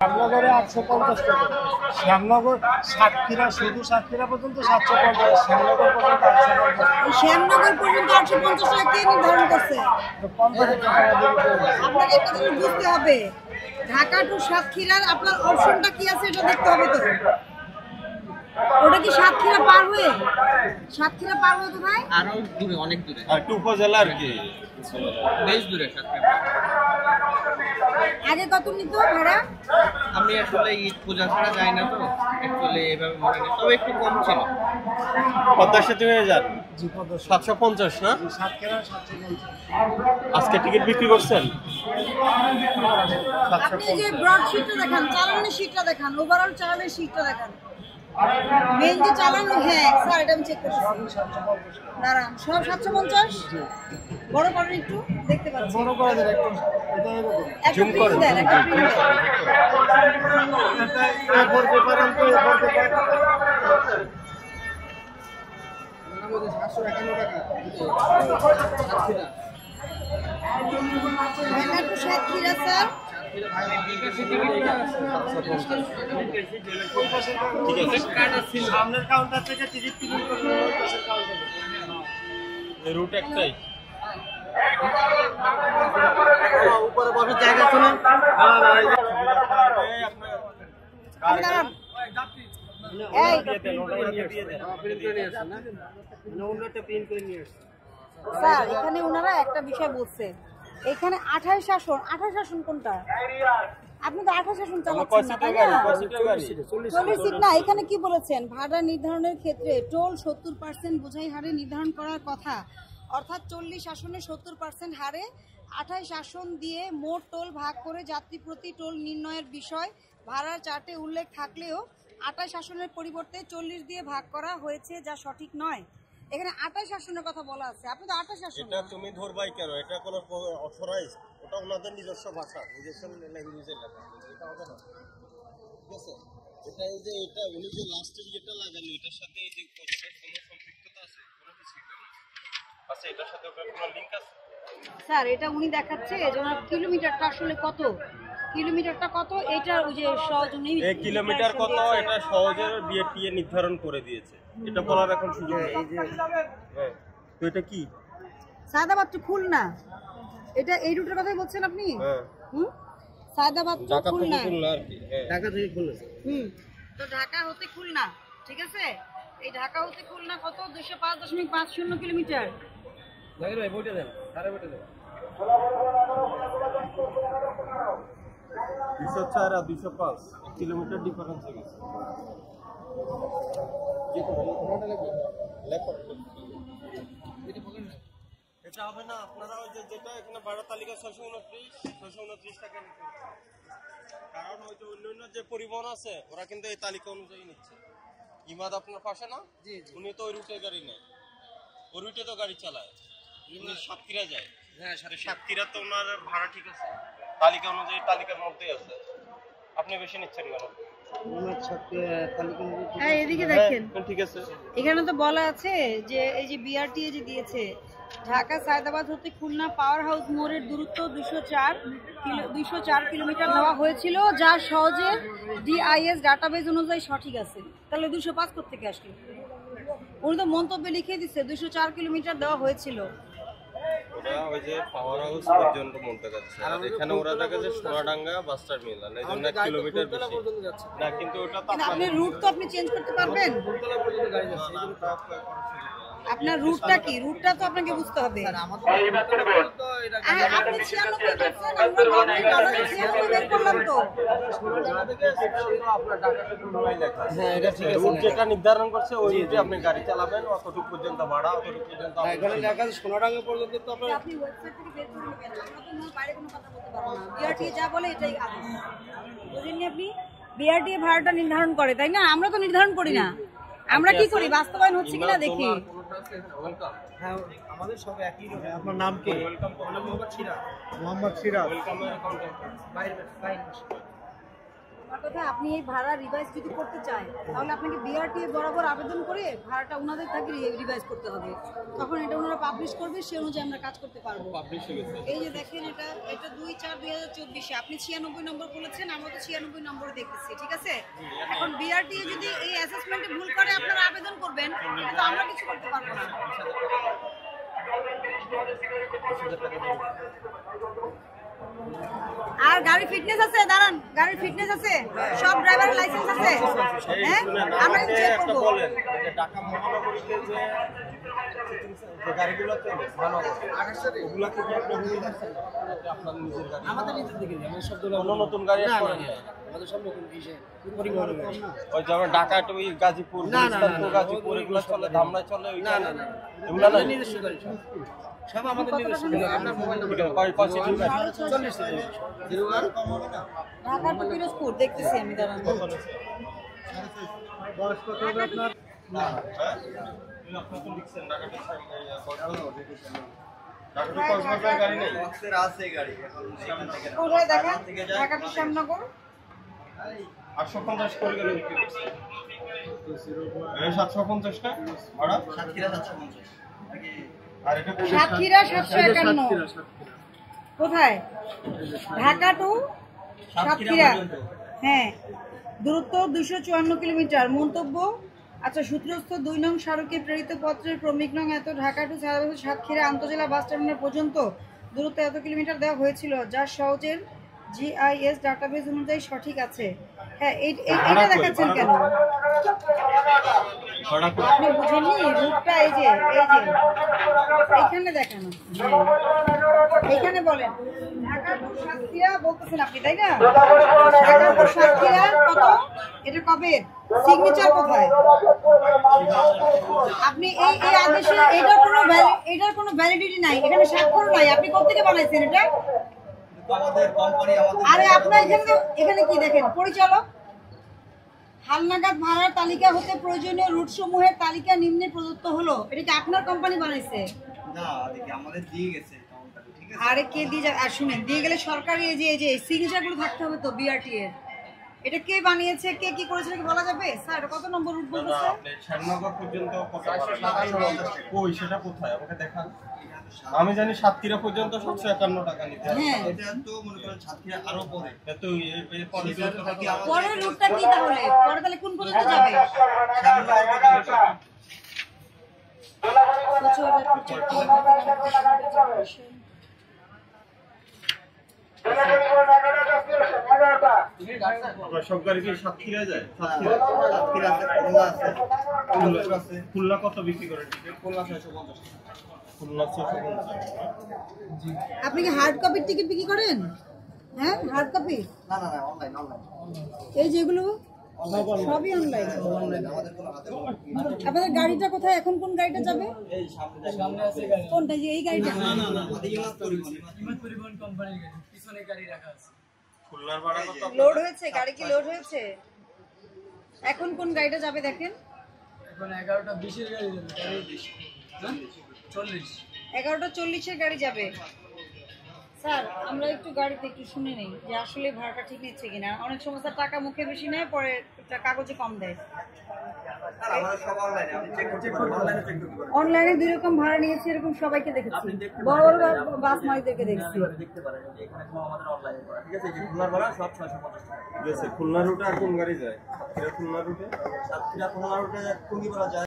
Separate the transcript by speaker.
Speaker 1: শ্যামনগরে 850 টাকা, শ্যামনগর সাতক্ষীরা, শুধু সাতক্ষীরা পর্যন্ত 750, শ্যামনগর পর্যন্ত 850।
Speaker 2: শ্যামনগর পর্যন্ত 850 টাকা কে নির্ধারণ করছে? আপনাকে একটা জিনিস বুঝতে হবে, ঢাকা টু সাতক্ষীরার আপনার অপশনটা কি আছে এটা দেখতে হবে তো। ওটা কি সাতক্ষীরা পার হয়ে? সাতক্ষীরা পার হয়ে কোথায়?
Speaker 3: আরো দূরে, অনেক দূরে,
Speaker 1: একটু উপজেলা আর কি,
Speaker 3: বেশ দূরে সাতক্ষীরা।
Speaker 2: আগে কত নিত ভাড়া?
Speaker 3: আমি আসলে ঈদ পূজা ছাড়া যাই না তো, অ্যাকচুয়ালি এভাবে মনে নেই, তবে একটু কম ছিল।
Speaker 1: পদ্মা সেতু হয়ে যান 750 না? আজকে টিকিট বিক্রি করছেন?
Speaker 2: আপনি যে ব্রড শিটটা দেখান, চালানের শিটটা দেখান, ওভারঅল চালানের শিটটা দেখান, মেইন যে চালান। হ্যাঁ স্যার, এটা আমি চেক করতেছি। দাঁড়ান, সব 750। বড় করেন একটু, দেখতে পাচ্ছি।
Speaker 1: বড় করে দেন একটু, এটা জুম করে
Speaker 2: দেন, একটা প্রিন্ট দেন।
Speaker 1: এটা এরপর পেপার আনতে, এরপর পেপার
Speaker 3: আমাদের 751 টাকা সাতক্ষীরা।
Speaker 2: Dhaka to Satkhira sir.
Speaker 1: সামনের কাউন্টার থেকে টিকিট প্রিন্ট করতে হবে, পাশের কাউন্টারে। এই রুট একটাই। উপরে বসার জায়গা আছে না?
Speaker 2: দাঁড়ান, এই স্যার, এখানে ওনারা একটা বিষয় বলছে, এখানে 28 আসন। 28 আসন কোনটা? আপনি তো 28 আসন চালাচ্ছেন না, তাই না? 40 সিট না। এখানে কি বলেছেন, ভাড়া নির্ধারণের ক্ষেত্রে টোল 70% বোঝাই হারে নির্ধারণ করার কথা, অর্থাৎ 40 আসনে 70% হারে 28 আসন দিয়ে মোট টোল ভাগ করে যাত্রী প্রতি টোল নির্ণয়ের বিষয় ভাড়ার চার্টে উল্লেখ থাকলেও 28 আসনের পরিবর্তে 40 দিয়ে ভাগ করা হয়েছে, যা সঠিক নয়। এখানে 28 আসনের কথা বলা আছে, আপনি তো 28 আসন।
Speaker 1: এটা তুমি ধরবাই কেন? এটা কোনো অথরাইজ, ওটা ওনাদের নিজস্ব ভাষা, নিজস্ব ল্যাঙ্গুয়েজের লেখা, এটা হবে না। ঠিক আছে, এটা এই যে এটা উনি যে লাস্টের যেটা লাগালো, এটার সাথে এই যে কোনো সম্পৃক্ততা আছে? কোনো কিছু আচ্ছা, এটার সাথে ওটার কোনো লিংক আছে?
Speaker 2: স্যার, এটা উনি দেখাচ্ছে যে ওনার কিলোমিটারটা আসলে কত, কিলোমিটারটা কত, এটা ওই যে সহজ উনি
Speaker 1: এই কিলোমিটার কত এটা সহজে বিএটিএ নির্ধারণ করে দিয়েছে, এটা বলার এখন সুযোগ নেই। হ্যাঁ, তো এটা কি?
Speaker 2: সায়দাবাদ টু খুলনা, এটা এই রুটের কথাই বলছেন আপনি?
Speaker 1: হ্যাঁ,
Speaker 2: সায়দাবাদ টু
Speaker 1: ঢাকা থেকে
Speaker 2: খুলনা।
Speaker 1: খুলনা আর কি। হ্যাঁ, ঢাকা থেকে খুলনা।
Speaker 2: তো ঢাকা হতে খুলনা, ঠিক আছে। এই ঢাকা হতে খুলনা কত? 205.50 কিলোমিটার।
Speaker 3: জাকির ভাই বইটা দেন, সারা বইটা দেন।
Speaker 1: 204 আর 205 কিলোমিটার ডিফারেন্স হয়ে গেছে। এটা হবে না, আপনারা ওই যে যেটা এখানে ভাড়া তালিকা 629 টাকা নিতে হবে। কারণ ওই যে অন্যান্য যে পরিবহন আছে ওরা কিন্তু এই তালিকা অনুযায়ী নিচ্ছে। ইমাদ আপনার পাশে না? উনি তো ওই রুটে গাড়ি নেয়, ওই রুটে তো গাড়ি চালায়, উনি সাতক্ষীরা যায়। হ্যাঁ, সাতক্ষীরা তো ওনার ভাড়া ঠিক আছে, তালিকা অনুযায়ী তালিকার মধ্যেই আছে। আপনি বেশি নিচ্ছেন কেন?
Speaker 2: হ্যাঁ, এদিকে দেখেন,
Speaker 1: ঠিক আছে।
Speaker 2: এখানে তো বলা আছে যে এই যে বিআরটিএ যে দিয়েছে, ঢাকা সায়দাবাদ হতে খুলনা পাওয়ার হাউস মোড়ের দূরত্ব 204 কিলোমিটার দেওয়া হয়েছিল, যা সহজে ডিআইএস ডাটাবেজ অনুযায়ী সঠিক আছে। তাহলে 205 কোত্থেকে আসলো? উনি তো মন্তব্যে লিখে দিচ্ছে 204 কিলোমিটার দেওয়া হয়েছিল।
Speaker 1: ওরা ওই যে পাওয়ার হাউস পর্যন্ত বলতে যাচ্ছে, আর এখানে ওরা দেখা যায় সোনাডাঙ্গা বাস টার্মিনাল, এই জন্য 1 কিলোমিটার বেশি না। কিন্তু ওটা তো
Speaker 2: আপনি রুট তো আপনি চেঞ্জ করতে পারবেন। আপনার রুটটা কি, রুটটা তো আপনাকে বুঝতে হবে। আপনি 96 করছেন, আমরা 96 বের করলাম তো।
Speaker 1: হ্যাঁ, এটা ঠিক আছে। রুট যেটা নির্ধারণ করছে ওই রুটে আপনি গাড়ি চালাবেন, অতটুকু পর্যন্ত ভাড়া, অতটুকু পর্যন্ত। এখানে লেখা আছে সোনাডাঙ্গা পর্যন্ত, তো আপনি
Speaker 2: ওয়েবসাইট থেকে বের করে নেবেন, আমরা তো বাইরে কোনো কথা বলতে পারবো না। বিআরটিএ যা বলে এটাই আদেশ, বুঝেননি আপনি? বিআরটিএ ভাড়াটা নির্ধারণ করে, তাই না? আমরা তো নির্ধারণ করি না, আমরা কি করি, বাস্তবায়ন হচ্ছে কিনা দেখি।
Speaker 3: হ্যাঁ, আমাদের সব একই রকম।
Speaker 1: আপনার নাম কি?
Speaker 3: মোহাম্মদ সিরাজ।
Speaker 1: মোহাম্মদ সিরাজ।
Speaker 3: বাইরে
Speaker 2: আমার কথা, আপনি এই ভাড়া রিভাইজ যদি করতে চান তাহলে আপনাকে বিআরটিএ বরাবর আবেদন করে ভাড়াটা ওনাদের থেকে রিভাইজ করতে হবে। তখন এটা ওনারা পাবলিশ করবে, সে অনুযায়ী আমরা কাজ করতে পারবো। এই যে দেখেন, এটা 2/4/2024, আপনি 96 নম্বর বলেছেন, আমরা তো 96 নম্বর দেখতেছি, ঠিক আছে? এখন বিআরটিএ যদি এই অ্যাসেসমেন্টে ভুল করে আপনারা আবেদন করবেন, কিন্তু আমরা কিছু করতে পারবো না। আর গাড়ি ফিটনেস আছে? দাঁড়ান, গাড়ির ফিটনেস আছে, সব ড্রাইভারের লাইসেন্স আছে? হ্যাঁ, আমরা কিন্তু চেক করব।
Speaker 1: বলেন যে ঢাকা মহানগরীতে যে গাড়িগুলো আছে ওগুলা কি আপনার নিজের গাড়ি? আমাদের নিজের দিকে নতুন গাড়ি আমাদের সব নতুন পরিবহন গাড়ি। ওই যেমন ঢাকা টু গাজীপুর, গাজীপুর এগুলো চলে, ধামরাই চলে, ওই না এগুলো না নিজস্ব গাড়ি সব আমাদের নিজস্ব গাড়ি। আপনার mobile number
Speaker 2: Dhaka to Pirojpur দেখতেছি আমি, দাঁড়ান। কোথায় দেখেন? ঢাকা টু শ্যামনগর
Speaker 1: 850 করে গেল, 750 টা ভাড়া, আর এটা
Speaker 2: সাতক্ষীরা 751। কোথায়? ঢাকা টু সাতক্ষীরা, হ্যাঁ, দূরত্ব 254 কিলোমিটার। মন্তব্য, আচ্ছা, সূত্রস্থ 2 নং স্মারকে প্রেরিত পত্রের ক্রমিক নং এত, ঢাকা টু সাতক্ষীরা আন্তজেলা বাস টার্মিনাল পর্যন্ত দূরত্ব এত কিলোমিটার দেওয়া হয়েছিল, যা সহজের জিআইএস ডাটাবেস অনুযায়ী সঠিক আছে। হ্যাঁ, এইটা দেখাচ্ছেন কেন? আপনি বুঝেননি রুটটা? এই যে এইখানে দেখানো, এইখানে বলেন ঢাকা টু সাতক্ষীরা বলতেছেন আপনি, তাই না? ঢাকা টু সাতক্ষীরা কত? এটা কবে? সিগনেচার কোথায়? আপনি এই আদেশে এটার কোনো ভ্যালিডিটি নাই, এখানে স্বাক্ষর নাই। আপনি কোত্থেকে বানাইছেন এটা? আরে আপনার এখানে কি দেখেন? পরিচালক, হালনাগাদ ভাড়ার তালিকা হতে প্রয়োজনীয় রুট সমূহের তালিকা নিম্নে প্রদত্ত হলো। এটা কি আপনার কোম্পানি বানাইছে?
Speaker 4: না, আমাদের দিয়ে গেছে।
Speaker 2: আরে কে দিয়ে যাবে? আর শুনেন, দিয়ে গেলে সরকারি এই যে সিগনেচারগুলো থাকতে হবে তো বিআরটিএ এর। এটা কে বানিয়েছে, কে কি করেছে কি বলা যাবে? স্যার, কত নম্বর রুট বলতেছে?
Speaker 1: শ্যামনগর পর্যন্ত কই, সেটা কোথায় আমাকে দেখান। আমি জানি সাতক্ষীরা পর্যন্ত 751 টাকা নিতে হয়।
Speaker 2: হ্যাঁ,
Speaker 4: এটা তো মনে করেন সাতক্ষীরা আরো পরে।
Speaker 1: তো
Speaker 2: পরের রুটটা কি তাহলে? পরে তাহলে কোন পর্যন্ত যাবে?
Speaker 1: সব গাড়ি কি সাতক্ষীরা যায়?
Speaker 4: সাতক্ষীরা আছে, খুলনা আছে, আছে।
Speaker 1: খুলনা কত বিক্রি করে?
Speaker 4: খুলনা 650 টাকা।
Speaker 1: খুলনা 650।
Speaker 2: আপনি কি হার্ড কপির টিকিট বিক্রি করেন? হ্যাঁ, হার্ড কপি?
Speaker 4: না, অনলাইন।
Speaker 2: এই যেগুলো সবই অনলাইন।
Speaker 4: আমাদের কোনো হাতে
Speaker 2: আপনাদের গাড়িটা কোথায়? এখন কোন গাড়িটা যাবে?
Speaker 4: এই সামনে আছে গাড়ি।
Speaker 2: কোনটা? যে এই গাড়িটা?
Speaker 4: না, আমাদের পরিবহন
Speaker 5: কোম্পানির গাড়ি, পিছনে গাড়ি রাখা আছে।
Speaker 1: খুলনার ভাড়া কত?
Speaker 2: লোড হয়েছে, গাড়ি কি লোড হয়েছে? এখন কোন গাড়িটা যাবে দেখেন?
Speaker 5: এখন 11টা 20 এর গাড়ি যাবে, গাড়ি 40।
Speaker 2: 11টা 40 এর গাড়ি যাবে। স্যার, আমরা একটু গাড়িতে একটু শুনে নেই যে আসলে ভাড়াটা ঠিক নিচ্ছে কিনা। অনেক সময় স্যার টাকা মুখে বেশি নেয়, পরে কাগজে কম দেয়।
Speaker 4: আমাদের সব অনলাইনে, আপনি চেক করতে পারেন, অনলাইনে চেক করতে পারেন।
Speaker 2: অনলাইনে 2 রকম ভাড়া নিয়েছি, এরকম সবাইকে দেখেছি, বড় বড় বাস মালিকদেরকে দেখছি।
Speaker 4: দেখতে পারেন যে এখানে আমাদের অনলাইনে করা। ঠিক আছে, খুলনার ভাড়া সব 650 টাকা।
Speaker 1: ঠিক আছে, খুলনা রুটে আর কোন গাড়ি যায়? খুলনা রুটে
Speaker 4: সাতক্ষীরা খুলনা রুটে টুঙ্গিপাড়া যায়।